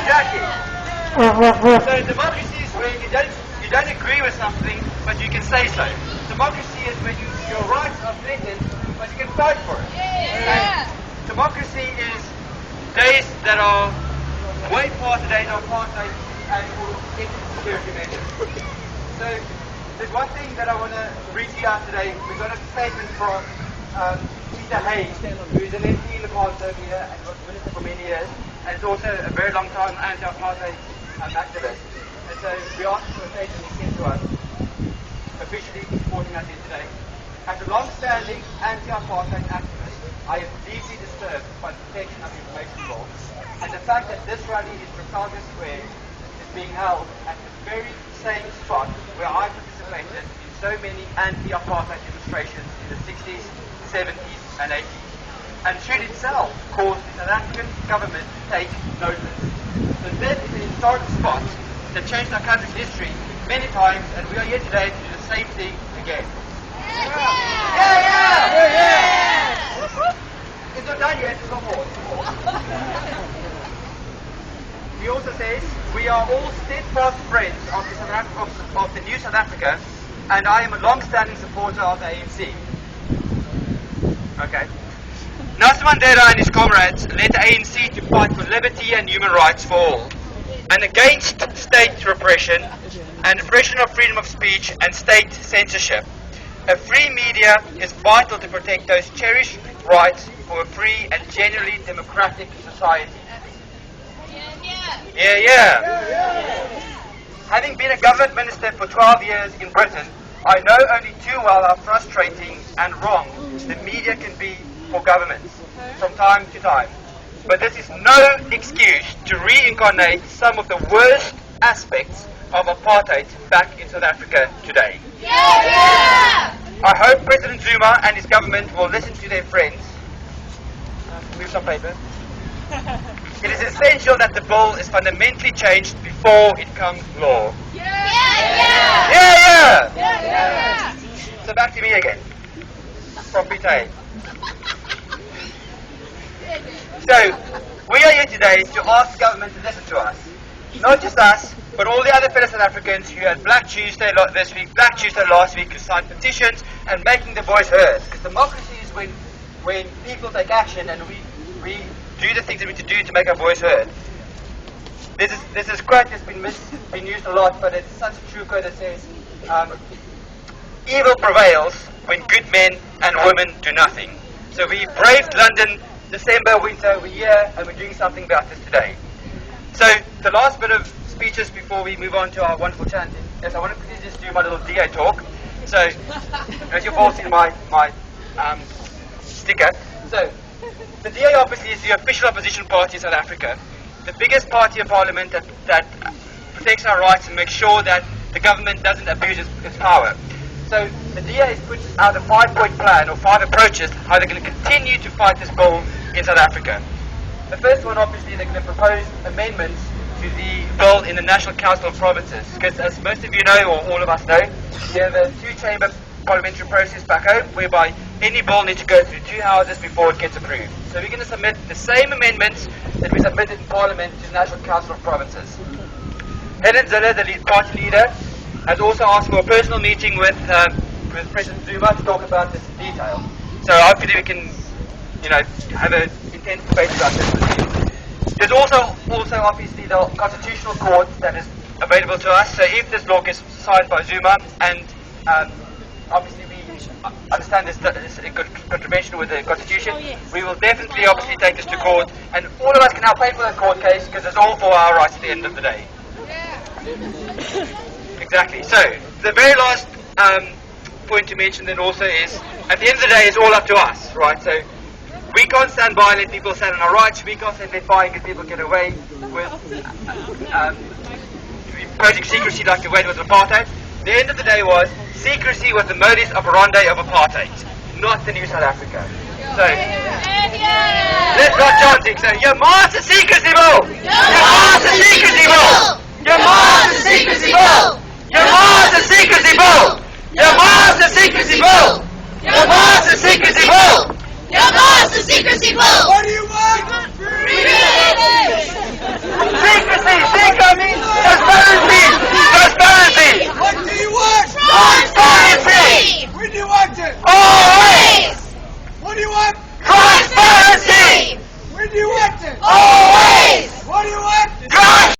Exactly. So democracy is where you don't agree with something, but you can say so. Democracy is when your rights are threatened, but you can fight for it. And democracy is days that are way past the days of apartheid and security measures. So there's one thing that I want to read to you out today. We've got a statement from Peter Hayes, who's an MP in the Parliament here and was minister for many years, and is also a very long time anti-apartheid activist. And so we asked for a statement he sent to us, officially supporting us here today. As a long-standing anti-apartheid activist, I am deeply disturbed by the protection of information law and the fact that this rally in Trafalgar Square is being held at the very same spot where I participated in so many anti-apartheid demonstrations in the 60s, 70s and 80s, and should itself cause the South African government to take notice. So this is an historic spot that changed our country's history many times, and we are here today to do the same thing again. It's not done yet, it's not more. He also says, we are all steadfast friends of the new South Africa, and I am a long-standing supporter of the ANC. Okay. Nelson Mandela and his comrades led the ANC to fight for liberty and human rights for all, and against state repression and oppression of freedom of speech and state censorship. A free media is vital to protect those cherished rights for a free and genuinely democratic society. Having been a government minister for 12 years in Britain, I know only too well how frustrating and wrong the media can be for governments from time to time. But this is no excuse to reincarnate some of the worst aspects of apartheid back in South Africa today. I hope President Zuma and his government will listen to their friends. Move some paper. It is essential that the bill is fundamentally changed before it becomes law. So back to me again, from Peter. So, we are here today to ask the government to listen to us. Not just us, but all the other fellow South Africans who had Black Tuesday this week, Black Tuesday last week, who signed petitions and making their voice heard. Because democracy is when people take action and we do the things that we need to do to make our voice heard. This is quote that's been used a lot, but it's such a true quote that says, evil prevails when good men and women do nothing. So we braved London, December, winter, we're here, and we're doing something about this today. So the last bit of speeches before we move on to our wonderful chanting is I want to quickly just do my little DA talk. So, as you've all seen my sticker. So, the DA obviously is the official opposition party in South Africa, the biggest party in Parliament that protects our rights and makes sure that the government doesn't abuse its power. So the DA has put out a 5-point plan, or 5 approaches, how they're going to continue to fight this bill in South Africa. The first one, obviously, they're going to propose amendments to the bill in the National Council of Provinces, because as most of you know, or all of us know, we have a 2-chamber parliamentary process back home, whereby any bill needs to go through 2 houses before it gets approved. So we're going to submit the same amendments that we submitted in Parliament to the National Council of Provinces. Helen Zille, the lead party leader, has also asked for a personal meeting with President Zuma to talk about this in detail. So hopefully we can, have an intense debate about this. There's also obviously the Constitutional Court that is available to us. So if this law gets signed by Zuma, and obviously we understand this a contravention with the Constitution, we will definitely obviously take this to court, and all of us can help pay for that court case, because it's all for our rights at the end of the day. Exactly. So the very last point to mention then also is, at the end of the day, it's all up to us, right? So we can't stand by and let people stand on our rights. We can't stand by and let people get away with Project Secrecy like the way it was apartheid. The end of the day was, secrecy was the modus operandi of apartheid, not the new South Africa. So let's start chanting. So, your master secrecy bill! Your master secrecy bill! Your master secrecy bill! Your master secrecy bill! Your master secrecy bill! Your master secrecy bill! Your master secrecy bill! What do you want? Freedom! Secrecy! United!